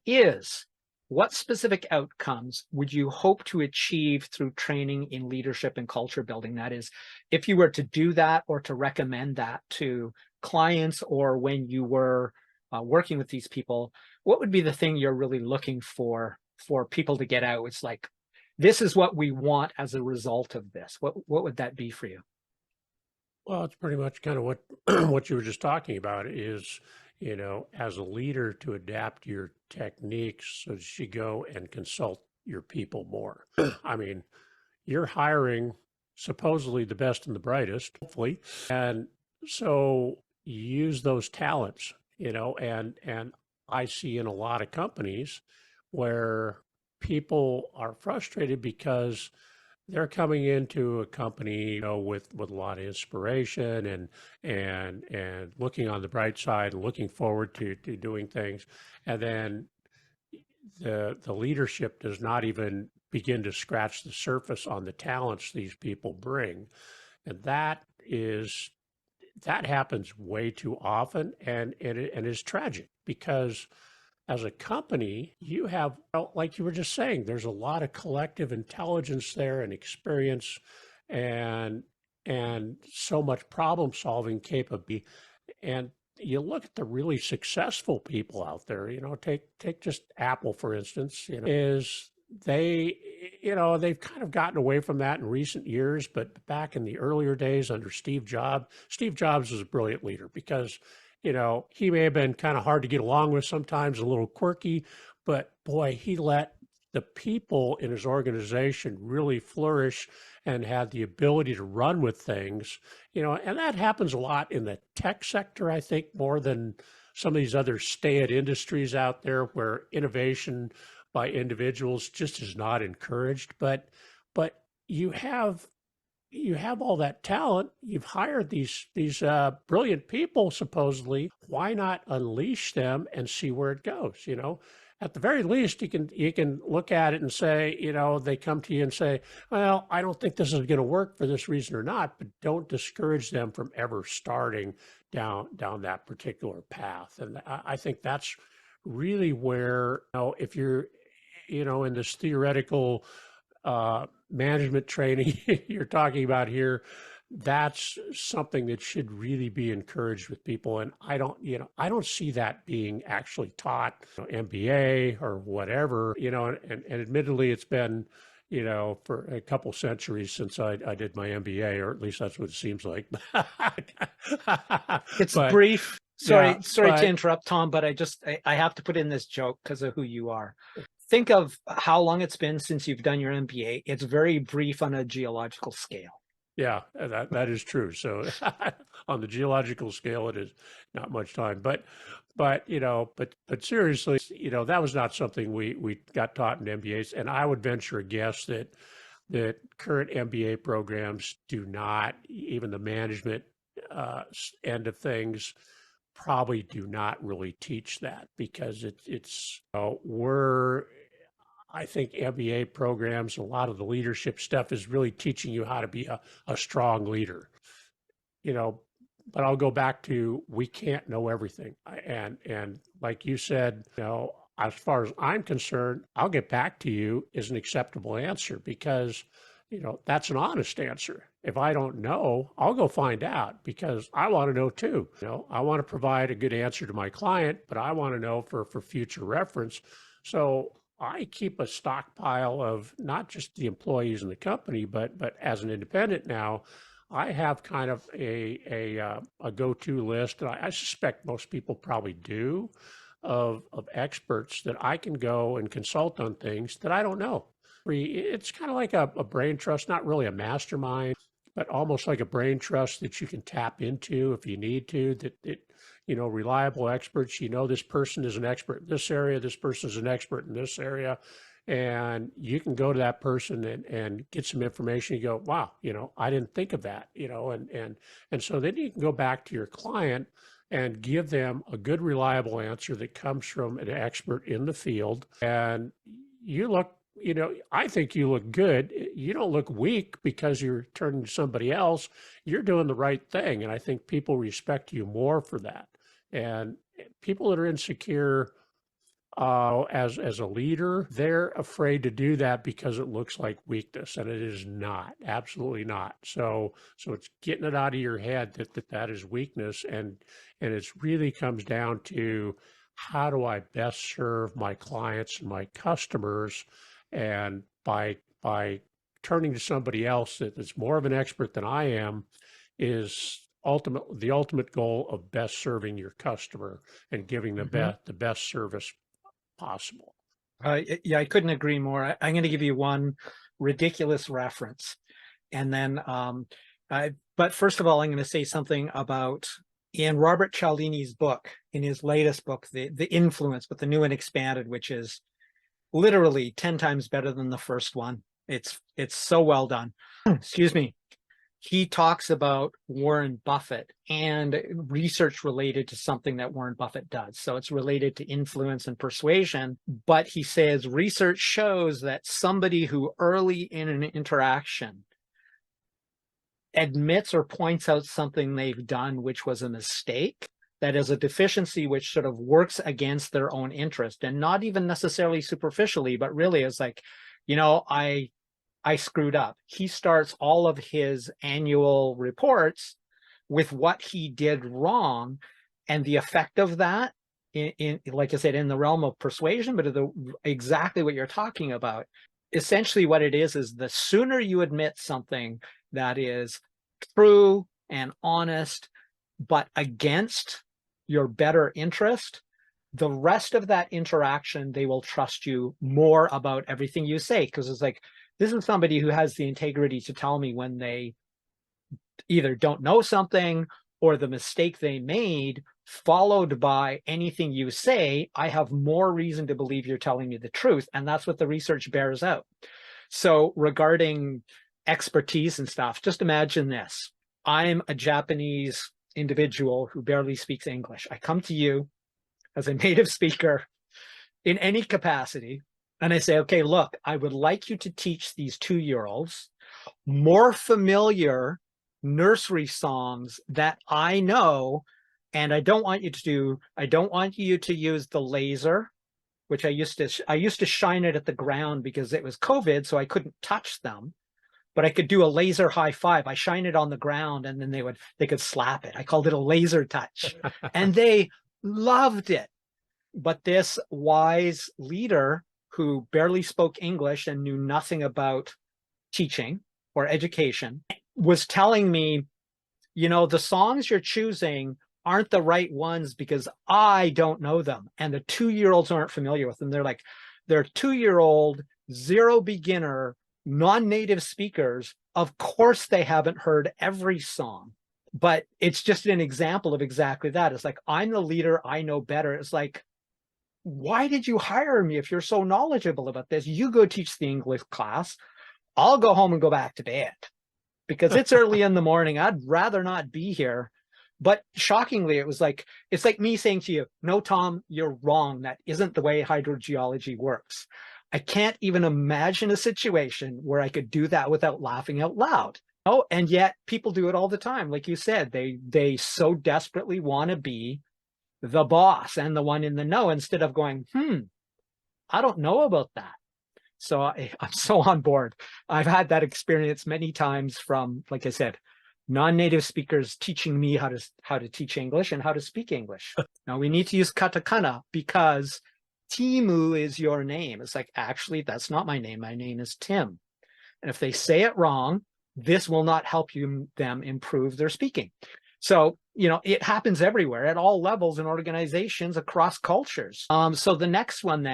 is, what specific outcomes would you hope to achieve through training in leadership and culture building? That is, if you were to do that or to recommend that to clients, or when you were working with these people, what would be the thing you're really looking for people to get out? It's like, this is what we want as a result of this. What would that be for you? Well, it's pretty much kind of what what you were just talking about is, as a leader to adapt your techniques so that you go and consult your people more. I mean, you're hiring supposedly the best and the brightest, hopefully. And so you use those talents, and I see in a lot of companies where people are frustrated because they're coming into a company, with a lot of inspiration and looking on the bright side and looking forward to doing things. And then the leadership does not even begin to scratch the surface on the talents these people bring. And that happens way too often, and is tragic because as a company, you have, well, like you were just saying, there's a lot of collective intelligence there and experience and so much problem solving capability. And you look at the really successful people out there, take just Apple, for instance, is they, they've kind of gotten away from that in recent years, but back in the earlier days under Steve Jobs was a brilliant leader because he may have been kind of hard to get along with sometimes, a little quirky, but boy, he let the people in his organization really flourish and had the ability to run with things, and that happens a lot in the tech sector, I think, more than some of these other staid industries out there where innovation by individuals just is not encouraged. But you have all that talent. You've hired these brilliant people, supposedly. Why not unleash them and see where it goes? At the very least, you can look at it and say, they come to you and say, well, I don't think this is going to work for this reason or not, but don't discourage them from ever starting down that particular path. And I think that's really where, if you're, in this theoretical management training you're talking about here, that's something that should really be encouraged with people. And I don't see that being actually taught, MBA or whatever, and admittedly it's been, for a couple centuries since I did my MBA, or at least that's what it seems like. It's But brief. yeah, Sorry to but interrupt, Tom, but I have to put in this joke because of who you are. Think of how long it's been since you've done your MBA. It's very brief on a geological scale. yeah, that is true. So on the geological scale, it is not much time, but seriously, that was not something we got taught in MBAs. And I would venture a guess that current MBA programs do not, even the management end of things, probably do not really teach that because it's we're I think MBA programs, a lot of the leadership stuff is really teaching you how to be a strong leader, you know, but I'll go back to, we can't know everything. And like you said, as far as I'm concerned, I'll get back to you is an acceptable answer because, that's an honest answer. If I don't know, I'll go find out because I want to know too. I want to provide a good answer to my client, but I want to know for future reference. So I keep a stockpile of not just the employees in the company, but as an independent now, I have kind of a go-to list, and I suspect most people probably do, of experts that I can go and consult on things that I don't know. It's kind of like a brain trust, not really a mastermind, but almost like a brain trust that you can tap into if you need to, reliable experts. This person is an expert in this area, this person is an expert in this area, and you can go to that person and get some information. You go, wow, I didn't think of that, and so then you can go back to your client and give them a good, reliable answer that comes from an expert in the field. And you look, I think you look good. You don't look weak because you're turning to somebody else. You're doing the right thing. And I think people respect you more for that. And people that are insecure, as a leader, they're afraid to do that because it looks like weakness, and it is not, absolutely not. So it's getting it out of your head that is weakness, and it really comes down to how do I best serve my clients and my customers, and by turning to somebody else that is more of an expert than I am is the ultimate goal of best serving your customer and giving the best service possible. Yeah, I couldn't agree more. I'm going to give you one ridiculous reference. And then, but first of all, I'm going to say something about in Robert Cialdini's book, in his latest book, The Influence, but the new and expanded, which is literally 10 times better than the first one. It's so well done. Excuse me. He talks about Warren Buffett and research related to something that Warren Buffett does. So it's related to influence and persuasion. But he says research shows that somebody who early in an interaction admits or points out something they've done which was a mistake, that is a deficiency which sort of works against their own interest, and not even necessarily superficially, but really is like, you know, I screwed up. He starts all of his annual reports with what he did wrong, and the effect of that in like I said, in the realm of persuasion, but exactly what you're talking about. Essentially what it is the sooner you admit something that is true and honest, but against your better interest, the rest of that interaction, they will trust you more about everything you say. Because it's like, this is somebody who has the integrity to tell me when they either don't know something or the mistake they made, followed by anything you say, I have more reason to believe you're telling me the truth. And that's what the research bears out. So regarding expertise and stuff, just imagine this. I'm a Japanese individual who barely speaks English. I come to you as a native speaker in any capacity, and I say, okay, look, I would like you to teach these 2-year-olds more familiar nursery songs that I know, and I don't want you to use the laser, which I used to shine it at the ground because it was COVID, so I couldn't touch them. But I could do a laser high five. I shine it on the ground and then they could slap it. I called it a laser touch. And they loved it. But this wise leader who barely spoke English and knew nothing about teaching or education was telling me, you know, the songs you're choosing aren't the right ones because I don't know them. And the 2-year-olds aren't familiar with them. They're 2-year-old, zero beginner, non-native speakers. Of course, they haven't heard every song, but it's just an example of exactly that. It's like, I'm the leader, I know better. It's like, why did you hire me if you're so knowledgeable about this? You go teach the English class. I'll go home and go back to bed because it's early in the morning. I'd rather not be here. But shockingly, it's like me saying to you, no, Tom, you're wrong. That isn't the way hydrogeology works. I can't even imagine a situation where I could do that without laughing out loud. Oh, and yet people do it all the time. Like you said, they so desperately want to be the boss and the one in the know instead of going, I don't know about that. So I'm so on board. I've had that experience many times from, like I said, non-native speakers teaching me how to teach English and how to speak English. Now we need to use katakana because Timu is your name. It's like, actually, that's not my name. My name is Tim. And if they say it wrong, this will not help them improve their speaking. So, you know, it happens everywhere at all levels in organizations across cultures. So the next one then